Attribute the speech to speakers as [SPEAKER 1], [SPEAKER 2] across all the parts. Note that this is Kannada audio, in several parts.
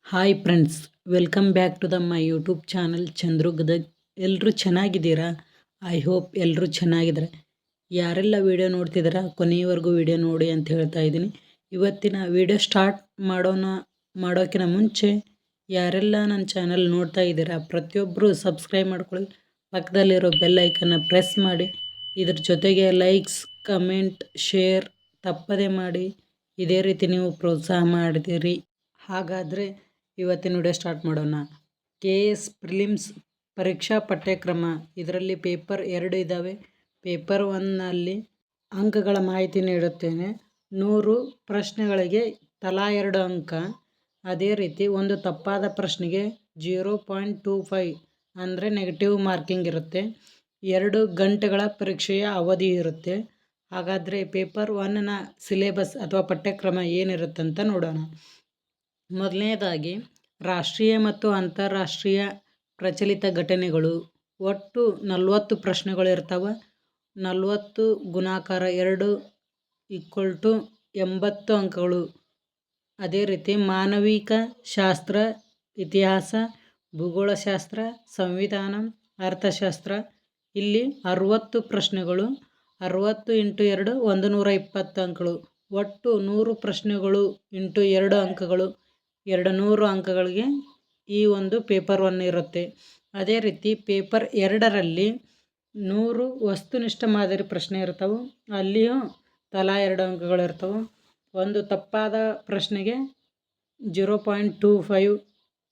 [SPEAKER 1] Hi friends, welcome back to my YouTube channel Chandru Gadag. ಎಲ್ಲರೂ ಚೆನ್ನಾಗಿದ್ದೀರಾ? ಐ ಹೋಪ್ ಎಲ್ಲರೂ ಚೆನ್ನಾಗಿದ್ದಾರೆ. ಯಾರೆಲ್ಲ ವೀಡಿಯೋ ನೋಡ್ತಿದ್ದೀರಾ ಕೊನೆಯವರೆಗೂ ವೀಡಿಯೋ ನೋಡಿ ಅಂತ ಹೇಳ್ತಾ ಇದ್ದೀನಿ. ಇವತ್ತಿನ ವೀಡಿಯೋ ಸ್ಟಾರ್ಟ್ ಮಾಡೋಕ್ಕಿಂತ ಮುಂಚೆ ಯಾರೆಲ್ಲ ನನ್ನ ಚಾನಲ್ ನೋಡ್ತಾ ಇದ್ದೀರಾ ಪ್ರತಿಯೊಬ್ಬರು ಸಬ್ಸ್ಕ್ರೈಬ್ ಮಾಡ್ಕೊಳ್ಳಿ, ಪಕ್ಕದಲ್ಲಿರೋ ಬೆಲ್ ಐಕನ್ನ ಪ್ರೆಸ್ ಮಾಡಿ, ಇದ್ರ ಜೊತೆಗೆ ಲೈಕ್ಸ್, ಕಮೆಂಟ್, ಶೇರ್ ತಪ್ಪದೇ ಮಾಡಿ. ಇದೇ ರೀತಿ ನೀವು ಪ್ರೋತ್ಸಾಹ ಮಾಡಿದಿರಿ. ಹಾಗಾದರೆ ಇವತ್ತಿನ ವಿಡಿಯೋ ಸ್ಟಾರ್ಟ್ ಮಾಡೋಣ. KS ಪ್ರಿಲಿಮ್ಸ್ ಪರೀಕ್ಷಾ ಪಠ್ಯಕ್ರಮ, ಇದರಲ್ಲಿ ಪೇಪರ್ 2 ಇದ್ದಾವೆ. ಪೇಪರ್ 1ನಲ್ಲಿ ಅಂಕಗಳ ಮಾಹಿತಿ ನೀಡುತ್ತೇನೆ. 100 ಪ್ರಶ್ನೆಗಳಿಗೆ ತಲಾ 2 ಅಂಕ. ಅದೇ ರೀತಿ ಒಂದು ತಪ್ಪಾದ ಪ್ರಶ್ನೆಗೆ 0.25 ಅಂದರೆ ನೆಗೆಟಿವ್ ಮಾರ್ಕಿಂಗ್ ಇರುತ್ತೆ. 2 ಗಂಟೆಗಳ ಪರೀಕ್ಷೆಯ ಅವಧಿ ಇರುತ್ತೆ. ಹಾಗಾದರೆ ಪೇಪರ್ 1ನ ಸಿಲೆಬಸ್ ಅಥವಾ ಪಠ್ಯಕ್ರಮ ಏನಿರುತ್ತಂತ ನೋಡೋಣ. ಮೊದಲನೇದಾಗಿ ರಾಷ್ಟ್ರೀಯ ಮತ್ತು ಅಂತಾರಾಷ್ಟ್ರೀಯ ಪ್ರಚಲಿತ ಘಟನೆಗಳು. ಒಟ್ಟು 40 ಪ್ರಶ್ನೆಗಳು ಇರ್ತಾವೆ. 40 ಗುಣಾಕಾರ 2 = 80 ಅಂಕಗಳು. ಅದೇ ರೀತಿ ಮಾನವಿಕ ಶಾಸ್ತ್ರ, ಇತಿಹಾಸ, ಭೂಗೋಳಶಾಸ್ತ್ರ, ಸಂವಿಧಾನ, ಅರ್ಥಶಾಸ್ತ್ರ, ಇಲ್ಲಿ 60 ಪ್ರಶ್ನೆಗಳು. 60 × 2 120 ಅಂಕಗಳು. ಒಟ್ಟು 100 ಪ್ರಶ್ನೆಗಳು ಇಂಟು 2 ಅಂಕಗಳು. 200 ಅಂಕಗಳಿಗೆ ಈ ಒಂದು ಪೇಪರ್ 1 ಇರುತ್ತೆ. ಅದೇ ರೀತಿ ಪೇಪರ್ 2ರಲ್ಲಿ 100 ವಸ್ತುನಿಷ್ಠ ಮಾದರಿ ಪ್ರಶ್ನೆ ಇರ್ತವೆ. ಅಲ್ಲಿಯೂ ತಲಾ 2 ಅಂಕಗಳು ಇರ್ತವೆ. ಒಂದು ತಪ್ಪಾದ ಪ್ರಶ್ನೆಗೆ 0.25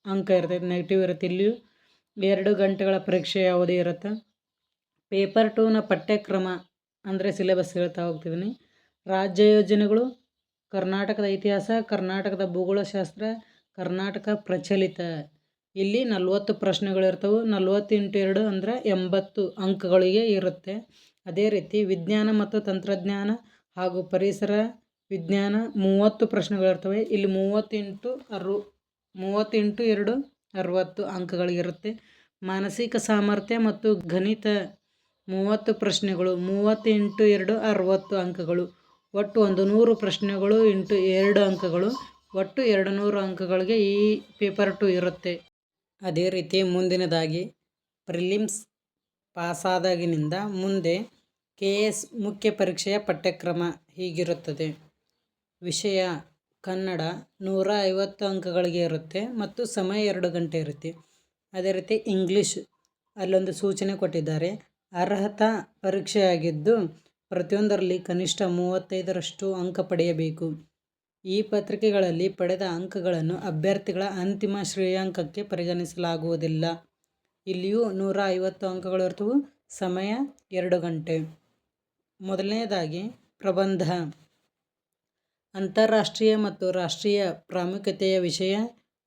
[SPEAKER 1] ಅಂಕ ಇರ್ತೈತೆ, ನೆಗೆಟಿವ್ ಇರುತ್ತೆ. ಇಲ್ಲಿಯೂ 2 ಗಂಟೆಗಳ ಪರೀಕ್ಷೆಯ ಅವಧಿ ಇರುತ್ತೆ. ಪೇಪರ್ 2ನ ಪಠ್ಯಕ್ರಮ ಅಂದರೆ ಸಿಲೆಬಸ್ ಹೇಳ್ತಾ ಹೋಗ್ತಿದ್ದೀನಿ. ರಾಜ್ಯ ಯೋಜನೆಗಳು, ಕರ್ನಾಟಕದ ಇತಿಹಾಸ, ಕರ್ನಾಟಕದ ಭೂಗೋಳಶಾಸ್ತ್ರ, ಕರ್ನಾಟಕ ಪ್ರಚಲಿತ, ಇಲ್ಲಿ 40 ಪ್ರಶ್ನೆಗಳಿರ್ತವೆ. 40 × 2 ಅಂದರೆ 80 ಅಂಕಗಳಿಗೆ ಇರುತ್ತೆ. ಅದೇ ರೀತಿ ವಿಜ್ಞಾನ ಮತ್ತು ತಂತ್ರಜ್ಞಾನ ಹಾಗೂ ಪರಿಸರ ವಿಜ್ಞಾನ 30 ಪ್ರಶ್ನೆಗಳಿರ್ತವೆ. ಇಲ್ಲಿ 30 × 2 60 ಅಂಕಗಳಿಗಿರುತ್ತೆ. ಮಾನಸಿಕ ಸಾಮರ್ಥ್ಯ ಮತ್ತು ಗಣಿತ 30 ಪ್ರಶ್ನೆಗಳು. 30 × 2 60 ಅಂಕಗಳು. ಒಟ್ಟು 100 ಪ್ರಶ್ನೆಗಳು ಇಂಟು 2 ಅಂಕಗಳು. ಒಟ್ಟು 200 ಅಂಕಗಳಿಗೆ ಈ ಪೇಪರ್ 2 ಇರುತ್ತೆ. ಅದೇ ರೀತಿ ಮುಂದಿನದಾಗಿ ಪ್ರಿಲಿಮ್ಸ್ ಪಾಸಾದಾಗಿನಿಂದ ಮುಂದೆ KS ಮುಖ್ಯ ಪರೀಕ್ಷೆಯ ಪಠ್ಯಕ್ರಮ ಹೀಗಿರುತ್ತದೆ. ವಿಷಯ ಕನ್ನಡ 150 ಅಂಕಗಳಿಗೆ ಇರುತ್ತೆ ಮತ್ತು ಸಮಯ 2 ಗಂಟೆ ಇರುತ್ತೆ. ಅದೇ ರೀತಿ ಇಂಗ್ಲೀಷ್, ಅಲ್ಲೊಂದು ಸೂಚನೆ ಕೊಟ್ಟಿದ್ದಾರೆ. ಅರ್ಹತಾ ಪರೀಕ್ಷೆಯಾಗಿದ್ದು ಪ್ರತಿಯೊಂದರಲ್ಲಿ ಕನಿಷ್ಠ 35ರಷ್ಟು ಅಂಕ ಪಡೆಯಬೇಕು. ಈ ಪತ್ರಿಕೆಗಳಲ್ಲಿ ಪಡೆದ ಅಂಕಗಳನ್ನು ಅಭ್ಯರ್ಥಿಗಳ ಅಂತಿಮ ಶ್ರೇಯಾಂಕಕ್ಕೆ ಪರಿಗಣಿಸಲಾಗುವುದಿಲ್ಲ. ಇಲ್ಲಿಯೂ 150 ಅಂಕಗಳು ಇರ್ತವೆ. ಸಮಯ 2 ಗಂಟೆ. ಮೊದಲನೇದಾಗಿ ಪ್ರಬಂಧ. ಅಂತಾರಾಷ್ಟ್ರೀಯ ಮತ್ತು ರಾಷ್ಟ್ರೀಯ ಪ್ರಾಮುಖ್ಯತೆಯ ವಿಷಯ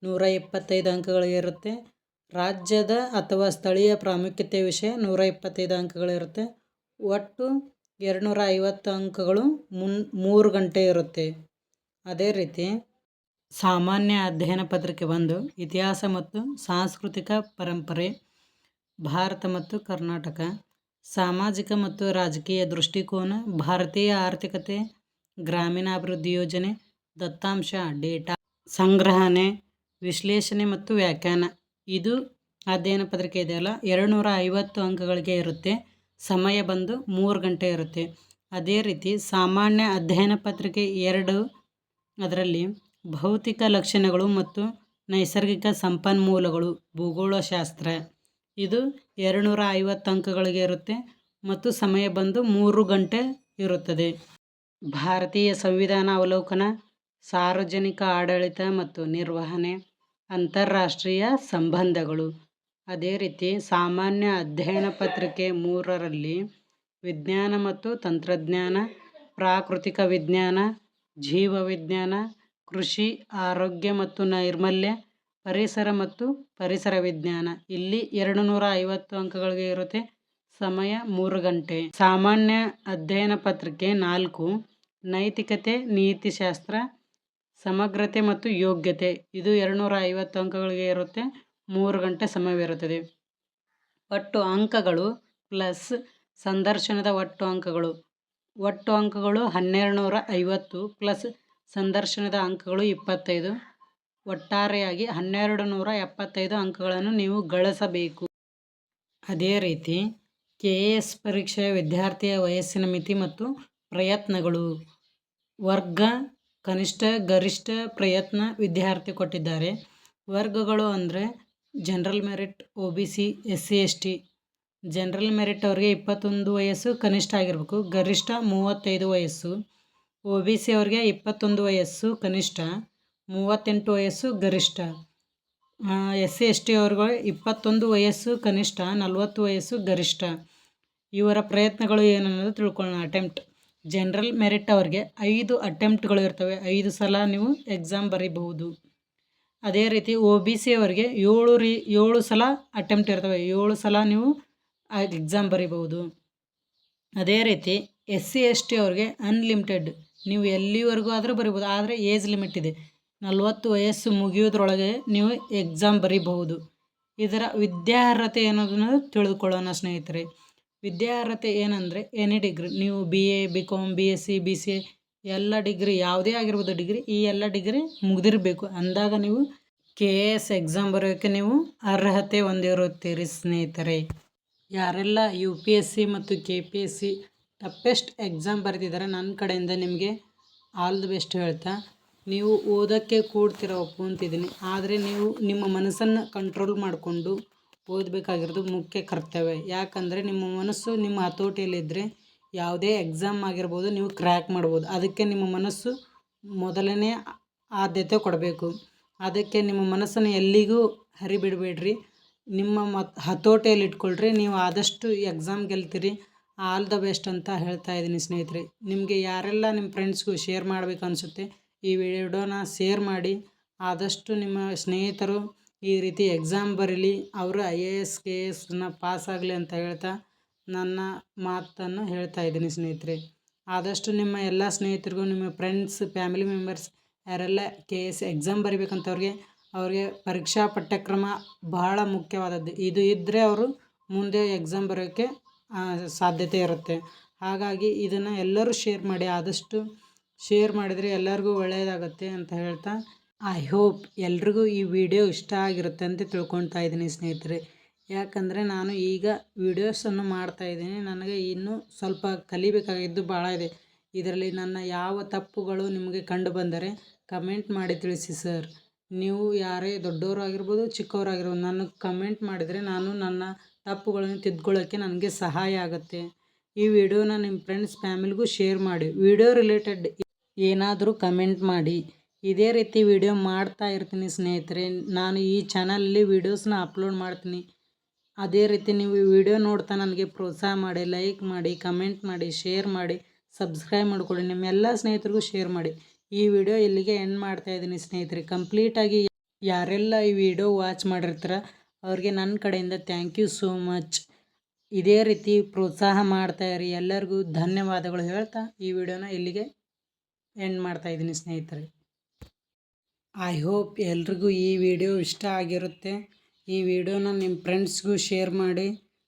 [SPEAKER 1] 125 ಅಂಕಗಳಿರುತ್ತೆ. ರಾಜ್ಯದ ಅಥವಾ ಸ್ಥಳೀಯ ಪ್ರಾಮುಖ್ಯತೆಯ ವಿಷಯ 125 ಅಂಕಗಳಿರುತ್ತೆ. ಒಟ್ಟು 250 ಅಂಕಗಳು 3 ಗಂಟೆ ಇರುತ್ತೆ. ಅದೇ ರೀತಿ ಸಾಮಾನ್ಯ ಅಧ್ಯಯನ ಪತ್ರಿಕೆ 1 ಇತಿಹಾಸ ಮತ್ತು ಸಾಂಸ್ಕೃತಿಕ ಪರಂಪರೆ, ಭಾರತ ಮತ್ತು ಕರ್ನಾಟಕ, ಸಾಮಾಜಿಕ ಮತ್ತು ರಾಜಕೀಯ ದೃಷ್ಟಿಕೋನ, ಭಾರತೀಯ ಆರ್ಥಿಕತೆ, ಗ್ರಾಮೀಣಾಭಿವೃದ್ಧಿ ಯೋಜನೆ, ದತ್ತಾಂಶ ಡೇಟಾ ಸಂಗ್ರಹಣೆ, ವಿಶ್ಲೇಷಣೆ ಮತ್ತು ವ್ಯಾಖ್ಯಾನ. ಇದು ಅಧ್ಯಯನ ಪತ್ರಿಕೆ ಇದೆಯಲ್ಲ 250 ಅಂಕಗಳಿಗೆ ಇರುತ್ತೆ. ಸಮಯ ಬಂದು 3 ಗಂಟೆ ಇರುತ್ತೆ. ಅದೇ ರೀತಿ ಸಾಮಾನ್ಯ ಅಧ್ಯಯನ ಪತ್ರಿಕೆ 2 ಅದರಲ್ಲಿ ಭೌತಿಕ ಲಕ್ಷಣಗಳು ಮತ್ತು ನೈಸರ್ಗಿಕ ಸಂಪನ್ಮೂಲಗಳು, ಭೂಗೋಳಶಾಸ್ತ್ರ, ಇದು 250 ಅಂಕಗಳಿಗೆ ಇರುತ್ತೆ ಮತ್ತು ಸಮಯ ಬಂದು 3 ಗಂಟೆ ಇರುತ್ತದೆ. ಭಾರತೀಯ ಸಂವಿಧಾನ ಅವಲೋಕನ, ಸಾರ್ವಜನಿಕ ಆಡಳಿತ ಮತ್ತು ನಿರ್ವಹಣೆ, ಅಂತಾರಾಷ್ಟ್ರೀಯ ಸಂಬಂಧಗಳು. ಅದೇ ರೀತಿ ಸಾಮಾನ್ಯ ಅಧ್ಯಯನ ಪತ್ರಿಕೆ 3ರಲ್ಲಿ ವಿಜ್ಞಾನ ಮತ್ತು ತಂತ್ರಜ್ಞಾನ, ಪ್ರಾಕೃತಿಕ ವಿಜ್ಞಾನ, ಜೀವವಿಜ್ಞಾನ, ಕೃಷಿ, ಆರೋಗ್ಯ ಮತ್ತು ನೈರ್ಮಲ್ಯ, ಪರಿಸರ ಮತ್ತು ಪರಿಸರ ವಿಜ್ಞಾನ, ಇಲ್ಲಿ 250 ಅಂಕಗಳಿಗೆ ಇರುತ್ತೆ. ಸಮಯ 3 ಗಂಟೆ. ಸಾಮಾನ್ಯ ಅಧ್ಯಯನ ಪತ್ರಿಕೆ 4 ನೈತಿಕತೆ, ನೀತಿಶಾಸ್ತ್ರ, ಸಮಗ್ರತೆ ಮತ್ತು ಯೋಗ್ಯತೆ, ಇದು 250 ಅಂಕಗಳಿಗೆ ಇರುತ್ತೆ. 3 ಗಂಟೆ ಸಮಯವಿರುತ್ತದೆ. ಒಟ್ಟು ಅಂಕಗಳು ಪ್ಲಸ್ ಸಂದರ್ಶನದ ಒಟ್ಟು ಅಂಕಗಳು. ಒಟ್ಟು ಅಂಕಗಳು 1250 ಪ್ಲಸ್ ಸಂದರ್ಶನದ ಅಂಕಗಳು 25. ಒಟ್ಟಾರೆಯಾಗಿ 1275 ಅಂಕಗಳನ್ನು ನೀವು ಗಳಿಸಬೇಕು. ಅದೇ ರೀತಿ KAS ಪರೀಕ್ಷೆಯ ವಿದ್ಯಾರ್ಥಿಯ ವಯಸ್ಸಿನ ಮಿತಿ ಮತ್ತು ಪ್ರಯತ್ನಗಳು. ವರ್ಗ ಕನಿಷ್ಠ ಗರಿಷ್ಠ ಪ್ರಯತ್ನ ವಿದ್ಯಾರ್ಥಿ ಕೊಟ್ಟಿದ್ದಾರೆ. ವರ್ಗಗಳು ಅಂದರೆ general merit, OBC, SC ST. General merit ಅವ್ರಿಗೆ 21 ವಯಸ್ಸು ಕನಿಷ್ಠ ಆಗಿರಬೇಕು, ಗರಿಷ್ಠ 35 ವಯಸ್ಸು. OBC ಅವ್ರಿಗೆ 21 ವಯಸ್ಸು ಕನಿಷ್ಠ, 38 ವಯಸ್ಸು ಗರಿಷ್ಠ. SC ST ಅವ್ರಿಗೆ 21 ವಯಸ್ಸು ಕನಿಷ್ಠ, 40 ವಯಸ್ಸು ಗರಿಷ್ಠ. ಇವರ ಪ್ರಯತ್ನಗಳು ಏನನ್ನೋದು ತಿಳ್ಕೊಳ್ಳೋಣ. ಅಟೆಂಪ್ಟ್. ಜನರಲ್ ಮೆರಿಟ್ ಅವ್ರಿಗೆ 5 ಅಟೆಂಪ್ಟ್ಗಳು ಇರ್ತವೆ, 5 ಸಲ ನೀವು ಎಕ್ಸಾಮ್ ಬರೀಬಹುದು. ಅದೇ ರೀತಿ OBC ಅವರಿಗೆ 7 ಸಲ ಅಟೆಂಪ್ಟ್ ಇರ್ತವೆ, 7 ಸಲ ನೀವು ಎಕ್ಸಾಮ್ ಬರೀಬಹುದು. ಅದೇ ರೀತಿ SC ST ಅವ್ರಿಗೆ ಅನ್ಲಿಮಿಟೆಡ್, ನೀವು ಎಲ್ಲಿವರೆಗೂ ಆದರೂ ಬರೀಬೋದು, ಆದರೆ ಏಜ್ ಲಿಮಿಟ್ ಇದೆ. 40 ವಯಸ್ಸು ಮುಗಿಯೋದ್ರೊಳಗೆ ನೀವು ಎಕ್ಸಾಮ್ ಬರೀಬಹುದು. ಇದರ ವಿದ್ಯಾರ್ಹತೆ ಏನೋದನ್ನು ತಿಳಿದುಕೊಳ್ಳೋಣ ಸ್ನೇಹಿತರೆ. ವಿದ್ಯಾರ್ಹತೆ ಏನಂದರೆ ಎನಿ ಡಿಗ್ರಿ, ನೀವು BA, BCom, BSc, BCA ಎಲ್ಲ ಡಿಗ್ರಿ ಯಾವುದೇ ಆಗಿರ್ಬೋದು ಡಿಗ್ರಿ, ಈ ಎಲ್ಲ ಡಿಗ್ರಿ ಮುಗಿದಿರಬೇಕು. ಅಂದಾಗ ನೀವು KAS ಎಕ್ಸಾಮ್ ಬರೋಕ್ಕೆ ನೀವು ಅರ್ಹತೆ ಹೊಂದಿರುತ್ತೀರಿ ಸ್ನೇಹಿತರೆ. ಯಾರೆಲ್ಲ UPSC ಮತ್ತು KPSC ಟಫೆಸ್ಟ್ ಎಕ್ಸಾಮ್ ಬರೆದಿದ್ದಾರೆ, ನನ್ನ ಕಡೆಯಿಂದ ನಿಮಗೆ ಆಲ್ ದಿ ಬೆಸ್ಟ್ ಹೇಳ್ತಾ, ನೀವು ಓದೋಕ್ಕೆ ಕೂಡ್ತಿರೋ ಒಪ್ಕೊಂತಿದ್ದೀನಿ. ಆದರೆ ನೀವು ನಿಮ್ಮ ಮನಸ್ಸನ್ನು ಕಂಟ್ರೋಲ್ ಮಾಡಿಕೊಂಡು ಓದಬೇಕಾಗಿರೋದು ಮುಖ್ಯ ಕರ್ತವ್ಯ. ಯಾಕಂದರೆ ನಿಮ್ಮ ಮನಸ್ಸು ನಿಮ್ಮ ಹತೋಟಿಯಲ್ಲಿದ್ದರೆ ಯಾವುದೇ ಎಕ್ಸಾಮ್ ಆಗಿರ್ಬೋದು ನೀವು ಕ್ರ್ಯಾಕ್ ಮಾಡ್ಬೋದು. ಅದಕ್ಕೆ ನಿಮ್ಮ ಮನಸ್ಸು ಮೊದಲನೇ ಆದ್ಯತೆ ಕೊಡಬೇಕು. ಅದಕ್ಕೆ ನಿಮ್ಮ ಮನಸ್ಸನ್ನು ಎಲ್ಲಿಗೂ ಹರಿಬಿಡಬೇಡ್ರಿ, ನಿಮ್ಮ ಹತೋಟಿಯಲ್ಲಿ ಇಟ್ಕೊಳ್ರಿ, ನೀವು ಆದಷ್ಟು ಎಕ್ಸಾಮ್ ಗೆಲ್ತೀರಿ. ಆಲ್ ದ ಬೆಸ್ಟ್ ಅಂತ ಹೇಳ್ತಾ ಇದ್ದೀನಿ ಸ್ನೇಹಿತರೆ. ನಿಮಗೆ ಯಾರೆಲ್ಲ ನಿಮ್ಮ ಫ್ರೆಂಡ್ಸ್ಗೂ ಶೇರ್ ಮಾಡಬೇಕು ಅನಿಸುತ್ತೆ ಈ ವಿಡಿಯೋನ ಶೇರ್ ಮಾಡಿ. ಆದಷ್ಟು ನಿಮ್ಮ ಸ್ನೇಹಿತರು ಈ ರೀತಿ ಎಕ್ಸಾಮ್ ಬರೀಲಿ, ಅವರು IAS KASನ ಪಾಸ್ ಆಗಲಿ ಅಂತ ಹೇಳ್ತಾ ನನ್ನ ಮಾತನ್ನು ಹೇಳ್ತಾ ಇದ್ದೀನಿ ಸ್ನೇಹಿತರೆ. ಆದಷ್ಟು ನಿಮ್ಮ ಎಲ್ಲ ಸ್ನೇಹಿತರಿಗೂ, ನಿಮ್ಮ ಫ್ರೆಂಡ್ಸ್, ಫ್ಯಾಮಿಲಿ ಮೆಂಬರ್ಸ್ ಯಾರೆಲ್ಲ KAS ಎಕ್ಸಾಮ್ ಬರಿಬೇಕಂತವ್ರಿಗೆ ಅವ್ರಿಗೆ ಪರೀಕ್ಷಾ ಪಠ್ಯಕ್ರಮ ಬಹಳ ಮುಖ್ಯವಾದದ್ದು. ಇದು ಇದ್ದರೆ ಅವರು ಮುಂದೆ ಎಕ್ಸಾಮ್ ಬರೋಕ್ಕೆ ಸಾಧ್ಯತೆ ಇರುತ್ತೆ. ಹಾಗಾಗಿ ಇದನ್ನು ಎಲ್ಲರೂ ಶೇರ್ ಮಾಡಿ. ಆದಷ್ಟು ಶೇರ್ ಮಾಡಿದರೆ ಎಲ್ಲರಿಗೂ ಒಳ್ಳೆಯದಾಗುತ್ತೆ ಅಂತ ಹೇಳ್ತಾ, ಐ ಹೋಪ್ ಎಲ್ರಿಗೂ ಈ ವಿಡಿಯೋ ಇಷ್ಟ ಆಗಿರುತ್ತೆ ಅಂತ ತಿಳ್ಕೊಳ್ತಾ ಇದ್ದೀನಿ ಸ್ನೇಹಿತರೆ. ಯಾಕಂದರೆ ನಾನು ಈಗ ವೀಡಿಯೋಸನ್ನು ಮಾಡ್ತಾಯಿದ್ದೀನಿ, ನನಗೆ ಇನ್ನೂ ಸ್ವಲ್ಪ ಕಲಿಬೇಕಾಗಿದ್ದು ಭಾಳ ಇದೆ. ಇದರಲ್ಲಿ ನನ್ನ ಯಾವ ತಪ್ಪುಗಳು ನಿಮಗೆ ಕಂಡು ಬಂದರೆ ಕಮೆಂಟ್ ಮಾಡಿ ತಿಳಿಸಿ ಸರ್. ನೀವು ಯಾರೇ ದೊಡ್ಡವರು ಆಗಿರ್ಬೋದು ಚಿಕ್ಕವರಾಗಿರ್ಬೋದು, ನನಗೆ ಕಮೆಂಟ್ ಮಾಡಿದರೆ ನಾನು ನನ್ನ ತಪ್ಪುಗಳನ್ನು ತಿದ್ಕೊಳ್ಳೋಕ್ಕೆ ನನಗೆ ಸಹಾಯ ಆಗುತ್ತೆ. ಈ ವಿಡಿಯೋನ ನಿಮ್ಮ ಫ್ರೆಂಡ್ಸ್ ಫ್ಯಾಮಿಲಿಗೂ ಶೇರ್ ಮಾಡಿ. ವಿಡಿಯೋ ರಿಲೇಟೆಡ್ ಏನಾದರೂ ಕಮೆಂಟ್ ಮಾಡಿ. ಇದೇ ರೀತಿ ವಿಡಿಯೋ ಮಾಡ್ತಾ ಇರ್ತೀನಿ ಸ್ನೇಹಿತರೆ. ನಾನು ಈ ಚಾನಲಲ್ಲಿ ವೀಡಿಯೋಸ್ನ ಅಪ್ಲೋಡ್ ಮಾಡ್ತೀನಿ. ಅದೇ ರೀತಿ ನೀವು ಈ ವಿಡಿಯೋ ನೋಡ್ತಾ ನನಗೆ ಪ್ರೋತ್ಸಾಹ ಮಾಡಿ, ಲೈಕ್ ಮಾಡಿ, ಕಮೆಂಟ್ ಮಾಡಿ, ಶೇರ್ ಮಾಡಿ, ಸಬ್ಸ್ಕ್ರೈಬ್ ಮಾಡಿಕೊಳ್ಳಿ. ನಿಮ್ಮೆಲ್ಲ ಸ್ನೇಹಿತರಿಗೂ ಶೇರ್ ಮಾಡಿ. ಈ ವಿಡಿಯೋ ಇಲ್ಲಿಗೆ ಎಂಡ್ ಮಾಡ್ತಾ ಇದ್ದೀನಿ ಸ್ನೇಹಿತರೆ. ಕಂಪ್ಲೀಟಾಗಿ ಯಾರೆಲ್ಲ ಈ ವಿಡಿಯೋ ವಾಚ್ ಮಾಡಿರ್ತಾರ ಅವ್ರಿಗೆ ನನ್ನ ಕಡೆಯಿಂದ ಥ್ಯಾಂಕ್ ಯು ಸೋ ಮಚ್. ಇದೇ ರೀತಿ ಪ್ರೋತ್ಸಾಹ ಮಾಡ್ತಾ ಇರಿ. ಎಲ್ಲರಿಗೂ ಧನ್ಯವಾದಗಳು ಹೇಳ್ತಾ ಈ ವಿಡಿಯೋನ ಇಲ್ಲಿಗೆ ಎಂಡ್ ಮಾಡ್ತಾ ಇದ್ದೀನಿ ಸ್ನೇಹಿತರೆ. ಐ ಹೋಪ್ ಎಲ್ರಿಗೂ ಈ ವಿಡಿಯೋ ಇಷ್ಟ ಆಗಿರುತ್ತೆ. ಈ ವಿಡಿಯೋನ ನಿಮ್ಮ ಫ್ರೆಂಡ್ಸ್ಗೂ ಶೇರ್ ಮಾಡಿ.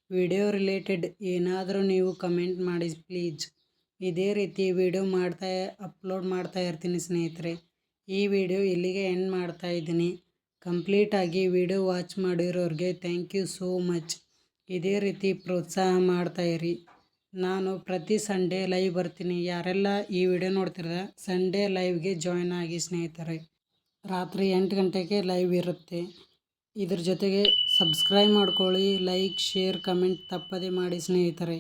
[SPEAKER 1] ವಿಡಿಯೋ ರಿಲೇಟೆಡ್ ಏನಾದರೂ ನೀವು ಕಮೆಂಟ್ ಮಾಡಿ ಪ್ಲೀಸ್. ಇದೇ ರೀತಿ ವಿಡಿಯೋ ಅಪ್ಲೋಡ್ ಮಾಡ್ತಾ ಇರ್ತೀನಿ ಸ್ನೇಹಿತರೆ. ಈ ವಿಡಿಯೋ ಇಲ್ಲಿಗೆ ಎಂಡ್ ಮಾಡ್ತಾ ಇದ್ದೀನಿ. ಕಂಪ್ಲೀಟಾಗಿ ವಿಡಿಯೋ ವಾಚ್ ಮಾಡಿರೋರಿಗೆ ಥ್ಯಾಂಕ್ ಯು ಸೋ ಮಚ್. ಇದೇ ರೀತಿ ಪ್ರೋತ್ಸಾಹ ಮಾಡ್ತಾಯಿರಿ. ನಾನು ಪ್ರತಿ ಸಂಡೇ ಲೈವ್ ಬರ್ತೀನಿ. ಯಾರೆಲ್ಲ ಈ ವಿಡಿಯೋ ನೋಡ್ತಿರ ಸಂಡೇ ಲೈವ್ಗೆ ಜಾಯ್ನ್ ಆಗಿ ಸ್ನೇಹಿತರೆ. ರಾತ್ರಿ 8 ಗಂಟೆಗೆ ಲೈವ್ ಇರುತ್ತೆ. ಇದ್ರ ಜೊತೆಗೆ ಸಬ್ಸ್ಕ್ರೈಬ್ ಮಾಡ್ಕೊಳ್ಳಿ, ಲೈಕ್, ಶೇರ್, ಕಮೆಂಟ್ ತಪ್ಪದೇ ಮಾಡಿ ಸ್ನೇಹಿತರೆ.